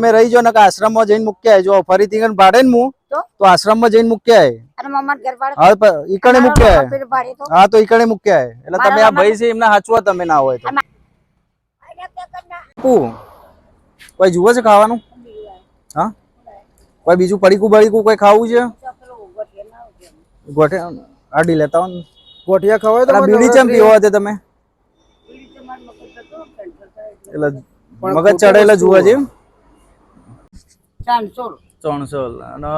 मैं रही जो ना आश्रम में जैन मुक्या है जो फरी तीन भाड़े मु तो आश्रम में जैन मुक्या है हाँ इकड़े मुक्या है हाँ तो इकड़े मुक्या है એટલે તમે આ ભાઈ છે એમના હાચવા તમે ના હોય તો કોઈ જુઓ છે ખાવાનું હા કોઈ બીજું પડીકું બળીકું કોઈ ખાવું છે ગોઠિયા આડી લેતા હો ગોઠિયા ખવાય તો બીડી ચમ પીવો છે તમે એટલે મગજ ચડેલા જુઓ છે ચોણસોલ અને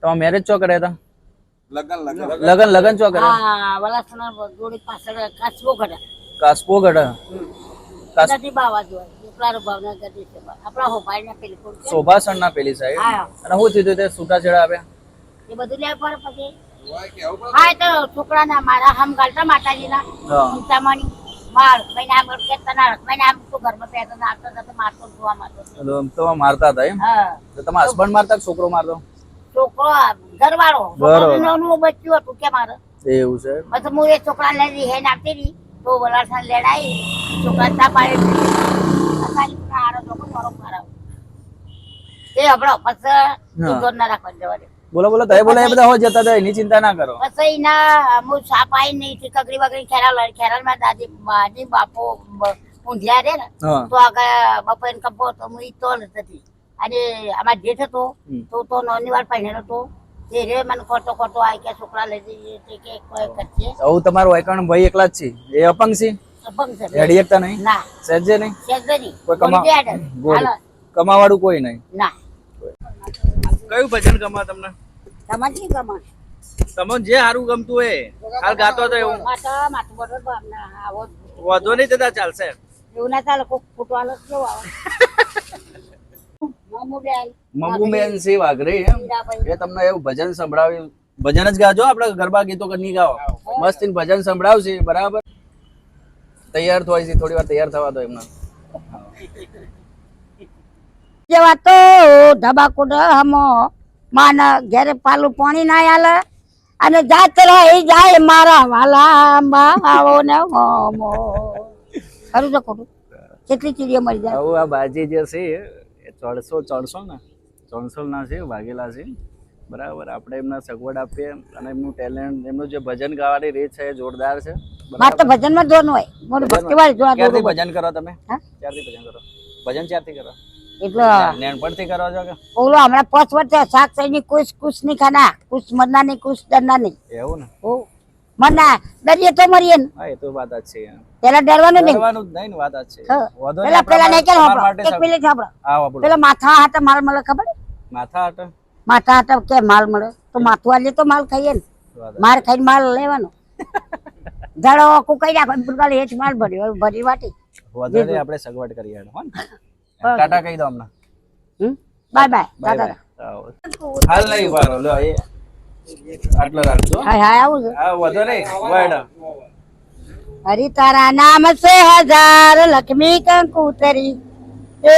તમે મેરેજ ચો કર્યા હતા લગન લગન ચો કર્યા કાસપો ગઢ શોભાસણ ના પેલી સાઈડ અને શું થયું તે છૂટાછેડા આપ્યા એ બધું લે પર પછી હા તો છોકરાના મારા હમ ગાલતા માતાજીના ઊંચામાની માર મહિને આમ કે તના મહિને આમ તો ઘરમાં પેતો નાખતો તો મારતો જોવા મારતો તો મારતા હતા એમ હા તો તમારા હસબન્ડ મારતા કે છોકરો મારતો છોકરો ઘરવાળો નાનું બચ્ચું હતું કે મારે એવું છે પછી હું એ છોકરા લઈ હે નાખતી હતી તો વલાસા લેડાઈ છોકરા તા પાડે ખાલી આરો તો મારો મારા એ હબળો પછી દૂધ ના રાખવા જવા દે બોલો બોલો તય બોલે એ બધા હો જતા હતા એની ચિંતા ના કરો પછી ના હું સાપ આઈ નહીં કકરી વકરી ખેરાલ માં દાદી બાજી બાપો ઊંધિયા રે ને તો આગળ બપોર કપો તો હું ઈ તો નથી અને આમાં જેઠ હતો તો નોની વાર પહેરેલો તો એ રે મને ખોટો ખોટો આઈ કે છોકરા લઈ જઈએ કે કોઈ કરશે આવું તમારો એકણ ભાઈ એકલા જ છે એ અપંગ છે અપંગ છે રેડી એકતા નહીં ના સહેજે નહીં કોઈ કમાવાળું કોઈ નહીં ના કયું ભજન ગમે તમને તમાર કી ગમે તમને જે સારું ગમતું હોય હાલ ગાતો તો એવું માથું બરોબર બાપના આવો વધો નહીં જતા ચાલશે એવું ના ચાલે કોક ફૂટવાનો કેવો આવે મમ્મુબેન સી વાઘરી એ તમને એવું ભજન સંભળાવ્યું ભજન જ ગાજો આપણે ગરબા ગીતો નહીં ગાઓ મસ્ત ભજન સંભળાવશે બરાબર તૈયાર થાય છે થોડી વાર તૈયાર થવા દો એમને જેવા તો ધબાકુડ હમો માન ઘેરે પાલું પાણી ના આલે અને જાત રહી જાય મારા વાલા બાવો ને હોમો ખરું તો ખોટું કેટલી ચીડીઓ મરી જાય આવું આ બાજી જે છે એ 400 ના છે વાગેલા છે બરાબર આપણે એમના સગવડ આપીએ અને એમનું ટેલેન્ટ એમનું જે ભજન ગાવાની રીત છે એ જોરદાર છે મારે તો ભજનમાં જોવાનું હોય મોટું ભક્તિવાળી જોવાનું ક્યારથી ભજન કરો તમે ક્યારથી ભજન કરો ભજન ક્યારથી કરો એટલે નાનપણથી કરો છો કે ઓલો હમણાં 5 વર્ષ શાક સૈની કુછ નહીં ખાના કુછ મરના નહીં કુછ ડરના નહીં એવું ને ઓ મરના ડરીએ તો મરીએ ને હા એ તો વાત જ છે પેલા ડરવાનું નહીં ડરવાનું જ નહીં વાત જ છે વધો પેલા નહીં કે એક મિનિટ સાંભળો હા બોલો પેલા માથા હાથે માલ મળે ખબર માથા હાટે માથા હાથે કે માલ મળે તો માથું આલે તો માલ ખાઈએ ને માર ખાઈને માલ લેવાનો જાડો કુકાઈ નાખો બુરગાલે હેઠ માલ ભર્યો ભરી વાટી વધો આપણે સગવડ કરી હેડ હો ને ટાટા કહી દો હમણાં બાય બાય ટાટા હાલ નહીં વારો લો એ આટલો રાખજો હા હા આવું છે હા વધો નહીં વર્ડ હરી તારા નામ સે હજાર લક્ષ્મી કંકુતરી એ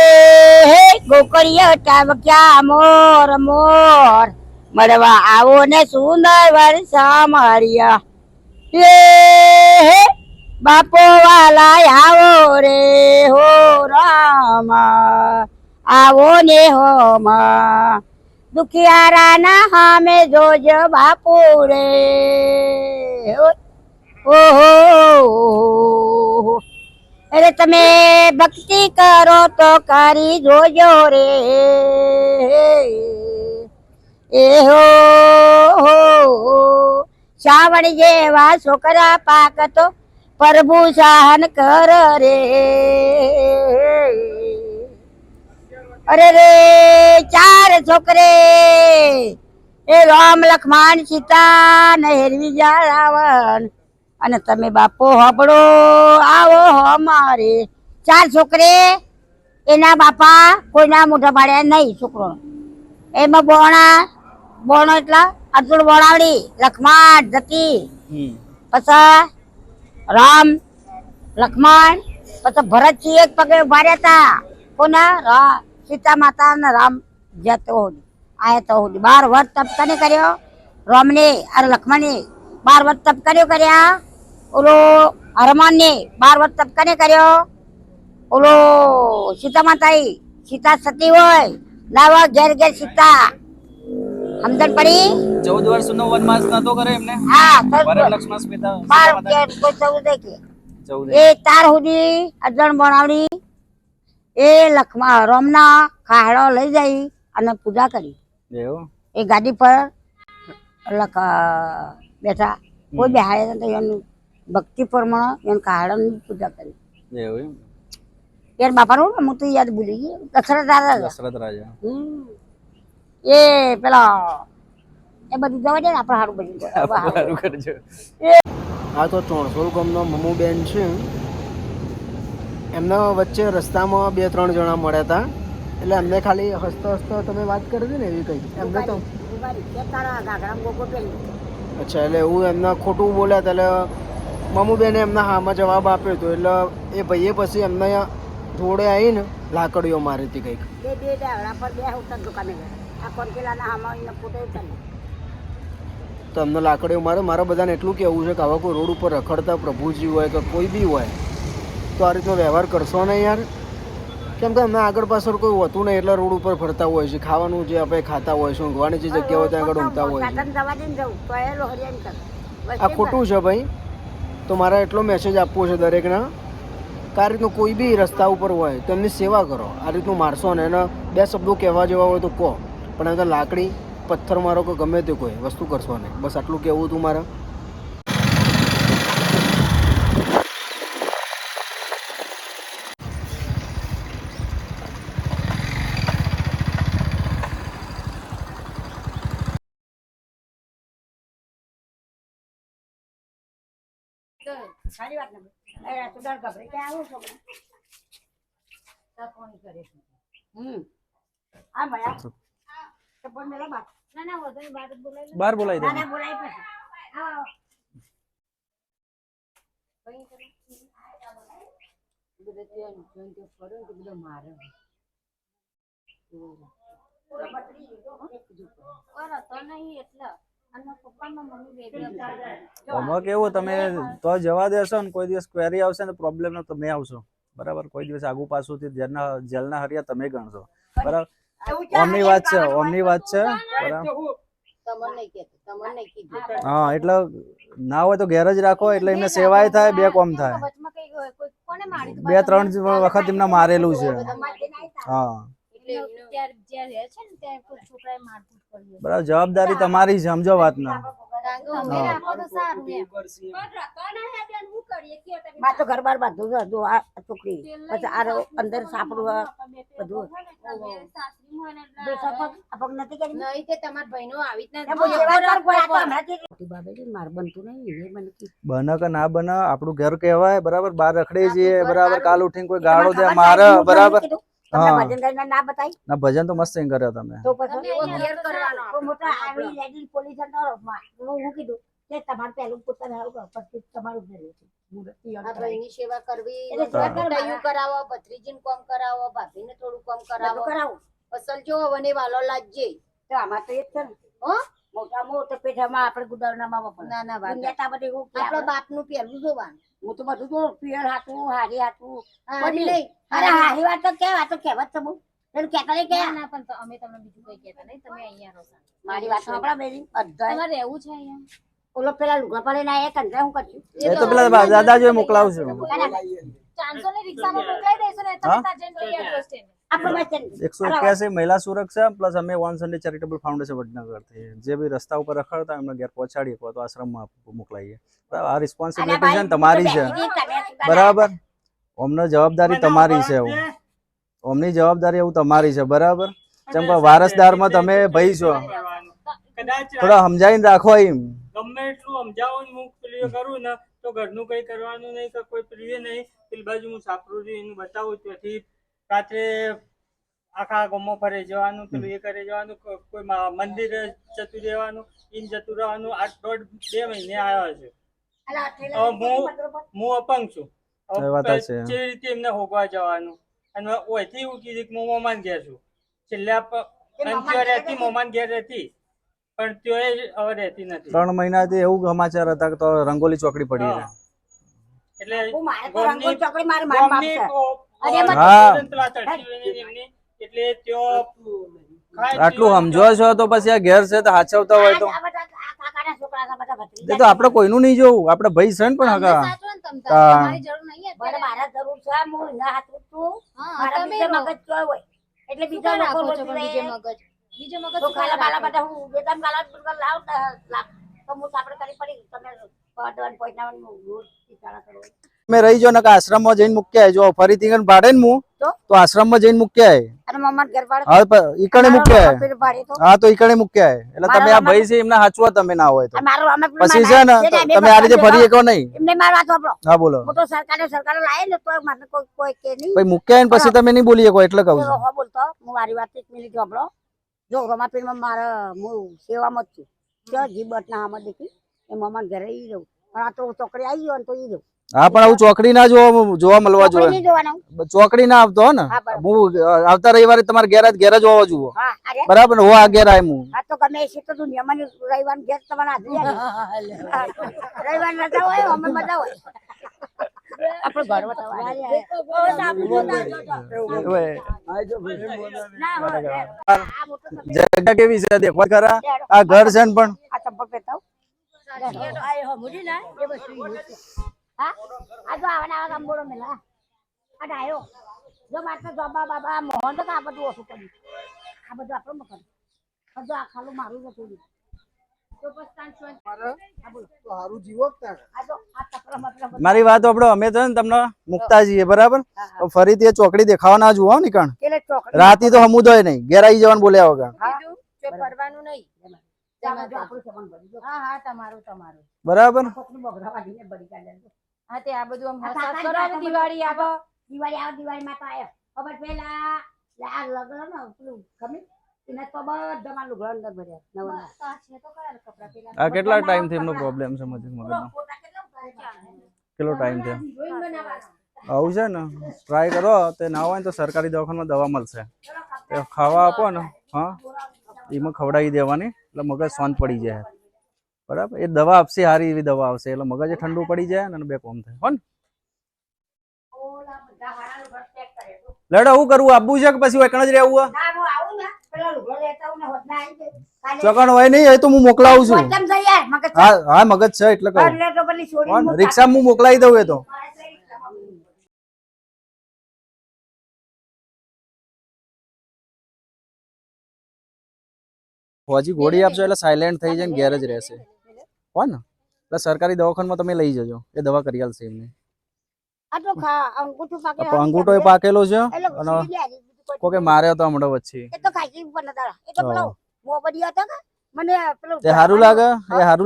હે ગોકળિયો ટાવક્યા મોર મોર મળવા આવો ને સુંદર વર્ષા મારિયા એ હે બાપો વાલા આવો રે હો રામા આવો ને હો માં દુખિયારા ના હામે જોજો બાપુ રે ઓહો અરે તમે ભક્તિ કરો તો કરી જોજો રે એ હો શ્રાવણ જેવા છોકરા પાક તો પ્રભુ સહન કર રે અરે રે 4 છોકરે એ રામ લક્ષ્મણ સીતા ને હેરવી જા રાવણ અને તમે બાપો હબળો આવો અમારે 4 છોકરે એના બાપા કોઈના મોઢા પાડ્યા નહીં છોકરો એમાં બોણો એટલા અર્જુન બોણાવડી લક્ષ્મણ જતી પછી રામ લક્ષ્મણ પછી ભરતજી એક પગે ઉભા રહ્યા હતા કોના સીતા માતા ને રામ જતો આયા તો 12 વર્ષ તપ કને કર્યો રામને અરે લક્ષ્મણે 12 વર્ષ તપ કર્યા ઓલો હનુમાન ને 12 વર્ષ તપ કને કર્યો ઓલો સીતા માતા સીતા સતી હોય લાવો ઘેર ઘેર સીતા સમજણ પડી 14 વર્ષનો વનવાસ નતો કરે એમને હા વરણ લક્ષ્મણ પિતા બાર કે કોઈ ચૌદ કે 14 એ તાર સુધી અજણ બનાવડી એ લખમા રોમના ખાડો લઈ જઈ અને પૂજા કરી એવું એ ગાડી પર બેઠા કોઈ બેહાડે તો એનું ભક્તિ પ્રમાણે એનું ખાડાની પૂજા કરી એવું એમ યાર બાપાનું હું તો યાદ ભૂલી ગઈ દશરથ દાદા દશરથ રાજા એ પેલા એ બધું જવા દે ને આપણે સારું બધું સારું કરજો આ તો ચોણસોલ ગામનો મમુબેન છે એમના વચ્ચે રસ્તામાં 2-3 જણા મળ્યા હતા એટલે એમને ખાલી હસતો હસતો તમે વાત કરી હતી ને એવી કઈ એમને તો અચ્છા એટલે એવું એમના ખોટું બોલ્યા હતા એટલે મમુબેને એમના હામાં જવાબ આપ્યો હતો એટલે એ ભાઈએ પછી એમને જોડે આવીને લાકડીઓ મારી હતી કંઈક તો એમને લાકડીઓ મારે મારા બધાને એટલું કહેવું છે કે આવા કોઈ રોડ ઉપર રખડતા પ્રભુજી હોય કે કોઈ બી હોય તો આ રીતનો વ્યવહાર કરશો ને યાર કેમ કે અમે આગળ પાછળ કોઈ હોતું નહીં એટલે રોડ ઉપર ફરતા હોય છે ખાવાનું જે આપણે ખાતા હોય છે ઊંઘવાની જે જગ્યા હોય ત્યાં આગળ ઊંઘતા હોય છે આ ખોટું છે ભાઈ તો મારે એટલો મેસેજ આપવો છે દરેકના કે આ રીતનું કોઈ બી રસ્તા ઉપર હોય તો એમની સેવા કરો આ રીતનું મારશો ને એને 2 શબ્દો કહેવા જેવા હોય તો કહો પણ એમ તો લાકડી પથ્થર મારો કે ગમે તે કોઈ વસ્તુ કરશો નહીં બસ આટલું કહેવું હતું મારે બાર બોલાવી દે આમાં કેવું તમે તો જવા દેશો ને કોઈ દિવસ ક્વેરી આવશે ને પ્રોબ્લેમ નો તમે આવશો બરાબર કોઈ દિવસ આગુ પાછુંથી જેલના હરિયા તમે ગણશો બરાબર ઓમની વાત છે બરાબર હા એટલે ના હોય તો ઘેર જ રાખો એટલે એમને સેવાય થાય 2 કોમ થાય 2-3 વખત એમને મારેલું છે હા બરાબર જવાબદારી તમારી છે સમજો વાત ના તો ઘર બાર બાંધું હતું આ છોકરી પછી આ અંદર સાપડું બધું બને કે ના બને આપણું ઘર કહેવાય બરાબર બહાર રખડે જઈએ બરાબર કાલ ઉઠીને કોઈ ગાળો દે મારે બરાબર ના ભજન તો મસ્ત કર્યા તમે તમારે પેલું તમારું સેવા કરવી કરાવો ભત્રીજીને કોમ કરાવો ભાભીને થોડું કોમ કરાવો અસલ જો વને વાલો લાજે તો આમાં તો એ જ છે ને મોટા મોટા પેઠામાં આપણે ગુડાવનામાં ના ના વાત આપણા બાપનું પહેલું જોવાનું હું તો બધું જો પિયર હાથું હારી હાથું હારી લઈ અરે હારી વાત તો કેવા તો કહેવત છે બહુ પેલું કહેતા નહીં કયા ના પણ અમે તમને બીજું કઈ કહેતા નહીં તમે અહીંયા રહો મારી વાત સાંભળા બેરી બધા તમારે રહેવું છે અહીંયા ઓલો પેલા લુગડા પડે ના એ કંજા હું કરશું એ તો પેલા દાદાજી મોકલાવશું 400 ની રિક્ષામાં મોકલાઈ દેશો ને તમે ત્યાં જઈને લઈ આવજો સ્ટેન્ડ આપણે બસ 181 મહિલા સુરક્ષા પ્લસ અમે વન સન્ડે ચેરિટેબલ ફાઉન્ડેશન વડનગરથી જે બી રસ્તા ઉપર રખડતા એમને ઘેર પહોંચાડીએ તો આશ્રમમાં મોકલાઈએ બરાબર આ રિસ્પોન્સિબિલિટી છે તમારી છે બરાબર અમને જવાબદારી તમારી છે ઓમની જવાબદારી એવું તમારી છે બરાબર જેમ કે વારસદારમાં તમે ભાઈ છો થોડા સમજાવીને રાખો એમ ગમે એટલું સમજાવું હું પ્રિય કરું ને તો ઘરનું કઈ કરવાનું નહીં કે કોઈ પ્રિય નહીં પેલી બાજુ હું સાપરું એનું બતાવું ત્યાંથી રાત્રે આખા ગામમાં ફરી જવાનું પેલું એ કરી જવાનું કોઈ મંદિર જતું રહેવાનું ઇન જતું રહેવાનું 8-2 મહિને આવ્યા છે હું અપંગ છું જે રીતે એમને હોગવા જવાનું અને ઓયથી એવું કીધું કે હું મોમાન ઘેર છું છેલ્લા રહેતી મોમાન ઘેર રહેતી પણ તે હવે રહેતી નથી 3 મહિનાથી એવું સમાચાર હતા કે તો રંગોલી ચોકડી પડી છે એટલે એટલે ત્યાં ખાય આટલું સમજો છો તો પછી આ ઘેર છે તો હાચવતા હોય તો આ બધા આ કાકાના છોકરા છે, બધા એ ભત્રીજા તો આપણે કોઈનું નહીં જોવું, આપણે ભાઈ છે ને પણ અમને હગા સાચવો ને તમ તારે. તમારી જરૂર નહીં બરાબર, અત્યારે. મારા જરૂર છે, હું એના હાથું છું. હા, મારા તમે બીજે રહો. મગજ ચોય હોય એટલે શું બીજા કામ લોકો રાખો છો રોજ પણ લે. બીજે મગજ તો શું કામ ખાલા બાલા રાખો? બધા હું બેદાન ગાલા બુરગા લાવ તો હું સાપડે કરી પડી તમે પાડવાન પોઈનાવન રોજ વિચારા કરો. મેં રહી જો ને કે આશ્રમમાં જઈને મૂક્યા જો ફરીથી કણ ભાડે ને હું તો આશ્રમમાં જઈને મૂક્યા અને મમ્મા ઘર પાડે હા ઈકણે મૂક્યા પેલું ભાડે તો હા તો ઈકણે મૂક્યા એટલે તમે આ ભાઈ છે એમને હાચવા તમે ના હોય તો આ મારું અમે પેલું પછી મારા છે ને જે તમે આ રીતે ફરી શકો નહીં. એમને માર વાત સાંભળો. હા બોલો હું તો સરકારે લાવે ને તો મને કોઈ કે નહીં. ભાઈ મૂક્યા ને પછી તમે નહીં બોલી શકો એટલે કહું છું. હો બોલતો હું મારી વાત એક મિનિટ સાંભળો. જો રમાપીરમાં મારા હું સેવામાં જ છું. જો જીબત ના આમાં દેખી એ મમ્મા ઘરે ઈ જવું પણ આ તો ચોકડી આવી ગયો ને તો ઈ જવું. હા પણ આવું ચોકડી ના જોવા મળવા ચોકડી જોઈએ. નહીં જોવાનું. ચોકડી ના આવતો હો ને હા, બરાબર. હું આવતા રવિવારે તમારે ઘેર જ હોવા જુઓ હા અરે બરાબર ને હું આ ઘેર આય હું આ તો ગમે છે તો દુનિયામાં રવિવાર ઘેર તમારા હાજરી આવી. રવિવાર રજા હોય અમે મજા હોય આપણે ઘર ના હોય આ મોટો જગ્યા કેવી છે દેખવા ખરા આ ઘર છે ને પણ આ ચંપલ પહેરતા હા આ તો આવા અંબોડો મેલા આ ડાયો જો મારતા જોબા બાબા મોહન તો આ બધું ઓછું કર્યું આ બધું આપણે મકર બધું આ ખાલું મારું જતું તો પછી સારું જીવો આ તો આ તપરા મતલબ મારી વાત આપણો અમે તો ને તમને મુકતા જઈએ બરાબર તો ફરીથી એ ચોકડી દેખાવા ના જુઓ ને કણ એટલે ચોકડી રાતી તો સમુદોય નહીં ઘેર આવી જવાનું બોલ્યા વગર ફરવાનું નહીં. આપણું સંબંધ ભરી દો. હા હા તમારું તમારું. બરાબર કોકનું બગડા વાળીને બળી કાઢે. હા તે આ બધું આમ આ હસાસ કાકા કરો ને દિવાળી આવે. દિવાળીમાં તો આયો ખબર પેલા આ લગન ને પેલું ગમે એને તો બધા માં લુગડા અંદર ભર્યા નવા આ છે તો ખરા ને કપડાં પેલા. આ કેટલા ટાઈમ થી એમનો પ્રોબ્લેમ છે મગજનો ફોટા કેટલા ઉતાર્યા? કેટલો ટાઈમ થયો હિરોઈન બનાવવાનો. આવું છે ને ટ્રાય કરો તે ના હોય ને તો સરકારી દવાખાનામાં દવા મળશે એ ખાવા આપો ને હા એમાં ખવડાવી દેવાની એટલે મગજ શાંત પડી જાય બરાબર એ દવા આપશે સારી એવી દવા આવશે એટલે મગજ ઠંડુ પડી જાય અને બે કોમ થાય હો ને ઓલા બધા હારા લુગડા પેક કરે તો. લેડો હું કરવું આપવું છે કે પછી એકણ જ રહેવું ના હું આવું ને પેલા લુગડા લેતા આવું ને હોદના આવી જાય. કાલે ચોકણ હોય નહીં એ તો હું મોકલાવું છું વચન થઈ યાર મગજ હા હા મગજ છે એટલે કહું એટલે તો પેલી છોડી હો ને રિક્ષામાં હું મોકલાવી દઉં એ તો ફોજી ગોળી આપજો એટલે સાયલેન્ટ થઈ જાય ને ઘેર જ રહેશે હો ને એટલે સરકારી દવાખાનામાં તમે લઈ જજો એ દવા કરી આલશે એમને આ તો અંગૂઠું પાકે અંગૂઠો એ પાકેલો છે એટલે અને સીધી લે આવી, બીજું કોઈ કોકે માર્યો તો હમણાં વચ્ચે એ તો ખાસી ઉપર નતા એ તો પેલો મોબડિયો હતો કે મને પેલો એ સારું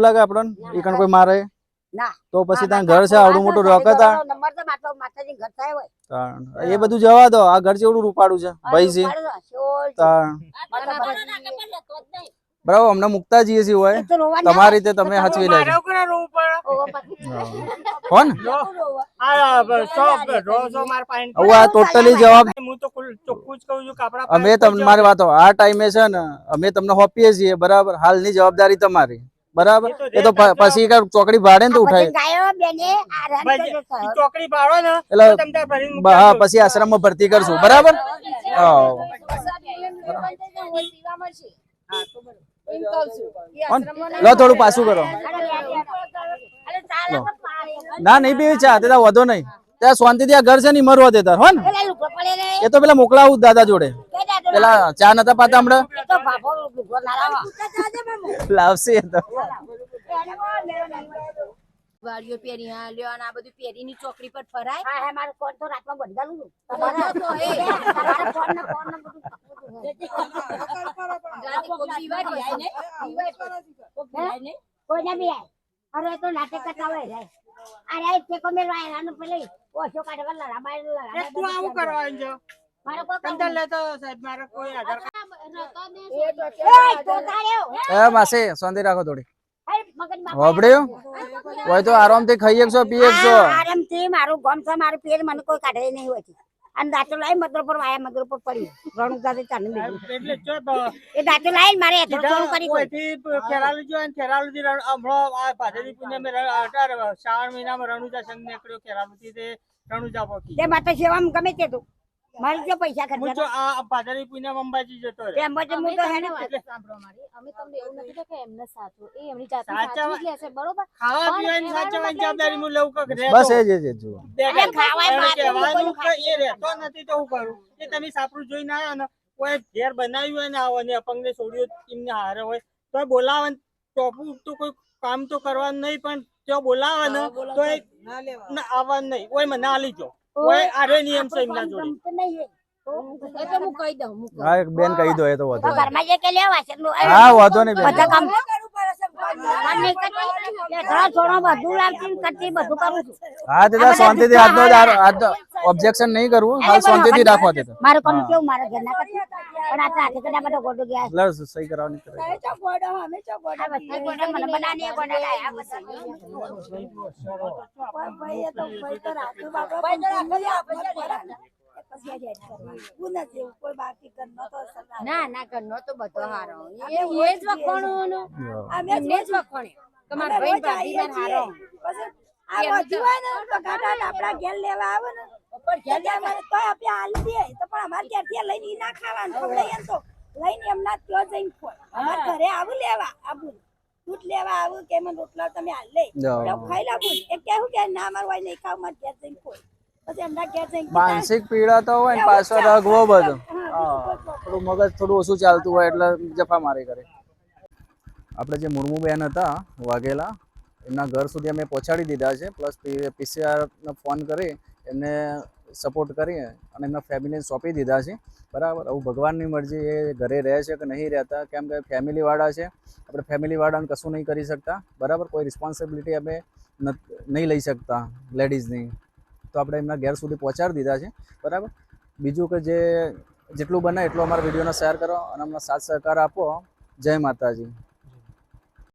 લાગે આપણને એ કણ કોઈ મારે ના તો પછી ત્યાં ઘર છે આવડું મોટું રોકતા નંબર તો માટો માતાજી ઘર થાય હોય એ બધું જવા દો આ ઘર જેવડું રૂપાડું છે ભાઈ છે તાણ. બરાબર અમને મુકતા જઈએ છીએ હોય તમારી રીતે તમે સાચવી લેજો મારે કોને રોવું પડે? કોણ આ રોજો માર પાસે હવે આ ટોટલી જવાબ હું તો ચોખ્ખું જ કહું છું કે આપણા અમે તમને મારી વાતો આ ટાઈમે છે ને અમે તમને હોપીએ છીએ બરાબર હાલની જવાબદારી તમારી બરાબર એ તો પછી ચોકડી ભાડે ને તો ઉઠાય ગાયો બેને આ રન ભાઈ, કરતો થયો. ઈ ચોકડી પાડો ને એટલે તો તમને ભરીને મૂકી હા આપજો. પછી આશ્રમમાં ભરતી કરશું બરાબર હા લો થોડું પાછું કરો અરે ચાલ ના નહીં પીવી ચા તે વધો નહીં ત્યાં શાંતિથી આ ઘર છે ને ઈ મરવા દેતા હો ને પેલા લુગડો પડે રે એ તો પેલા મોકલાવું જ દાદા જોડે કે દાદો પેલા ચા નતા પાતા હમણાં એ તો બાપો લુગડો ના લાવા લાવશે એ તો વાળીઓ પહેરી હા લ્યો અને આ બધું પહેરીની ચોકડી પર ફરાય. હા હે મારો ફોન તો રાતમાં બંધાલું છું તમારા ફોન ને બધું રાતે કોક દિવાળી આય ને દિવાળી કોઈ ના બી આય અરે તો નાટક કરતા હોય જાય અરે તે કોમે રાય આનો પેલે ઓછો કાઢવા લડા બાય એ તું આવું કરવાનું છે મારો કોઈ કંદર લેતો સાહેબ મારે કોઈ આધાર તો તાર્યો એ માસે શાંતિ રાખો થોડી હે મગજ હોબડ્યું હોય તો આરામથી ખાઈ એકસો પી એકસો આરામથી મારું ગમ છે મારું પેર મને કોઈ કાઢે નહીં હોય અને દાંતો લાવી મદર પર વાયા મદર પર પડી રણું સાથે ચાલી નીકળી એટલે ચો તો એ દાંતો લાવી મારે હેઠળ થોડું કરી કોઈ કોઈથી ખેરાલું જો અને ખેરાલુથી હમણાં આ ભાદરવી પૂનમે શ્રાવણ મહિનામાં રણુજા સંઘ નીકળ્યો ખેરાલુથી તે રણુજા પહોંચી તે માટે સેવામાં ગમે તે તું મારી જો પૈસા હું ખર્ચા જો આ પાદરી પૂનમ અંબાજી જતો રહ્યો. તેમ પછી હું તો હેને વાત સાંભળો મારી. અમે તમને એવું નથી કે એમને સાચું, એ એમની જાતે સાચા- સાચવી જ લેશે, બરોબર? ખાવા પણ પીવાની કહેવાનો સાચવવાની મતલબ જવાબદારી હું લઉં કે રહેતો. બસ એ જ જુઓ. દેખાય. ખાવાય એને બાકી કહેવાનું કોઈ કે એ રહેતો નથી તો હું કરું? એ તમે સાપરું જોઈને આવ્યા ને, કોઈ ઘેર બનાવ્યું હોય ને આવો ને અપંગને છોડ્યો એમને હારે હોય તો બોલાવે ને, ચોપું તો કોઈ કામ તો કરવાનું નહીં, પણ જો બોલાવે ને તો એ ના આવવાનું નહીં. કોઈ મને આલી જો, કોઈ આરે નિયમ છે એમના જોડે. ગમતું નહીં એ. એ તો હું કહી દઉં, હું કહું. હા એક બેન કહી દો એ તો વધુ. તો ઘરમાં જે કે લેવા છે એટલું હા વાંધો નહીં બેન. બધા કામ કામ નહીં કરતી. એટલે થોડો થોડો બધું લાવતી ને કરતી બધું કરું છું. હા તે તો શાંતિથી આજનો ઓબ્જેક્શન નહીં કરવું, હાલ શાંતિથી રાખવા તે તો. મારું કામ કેવું મારા ઘર ના કરતી પણ આ હાથે કદા બધો ગોડો ગયા એટલે સહી કરાવવાની કરે. આ બધા ગોડા મને બનાની ગોડા લાયા બધા. ના ના ઘરનો તો બધો હારો. એ જ વખોણું નું. એમને જ વખોણે કે મારા ભાઈ ભાભી ને હારો. માનસિક પીડા તો હોય ને પાછો રગવો બધો. હા થોડું મગજ થોડું ઓછું ચાલતું હોય એટલે જફા મારી કરે. આપણે જે મુર્મુ બેન હતા વાઘેલા, એમના ઘર સુધી અમે પહોંચાડી દીધા છે, પ્લસ પીસીઆરનો ફોન કરી એમને સપોર્ટ કરી અને એમના ફેમિલીને સોંપી દીધા છે. બરાબર. હવે ભગવાનની મરજી, એ ઘરે રહે છે કે નહીં રહેતા, કેમ કે ફેમિલીવાળા છે, આપણે ફેમિલીવાળાને કશું નહીં કરી શકતા. બરાબર. કોઈ રિસ્પોન્સિબિલિટી અમે નહીં લઈ શકતા લેડીઝની, તો આપણે એમના ઘેર સુધી પહોંચાડી દીધા છે. બરાબર. બીજું કે જેટલું બને એટલું અમારા વિડીયોને શેર કરો અને અમને સાથ સહકાર આપો. જય માતાજી.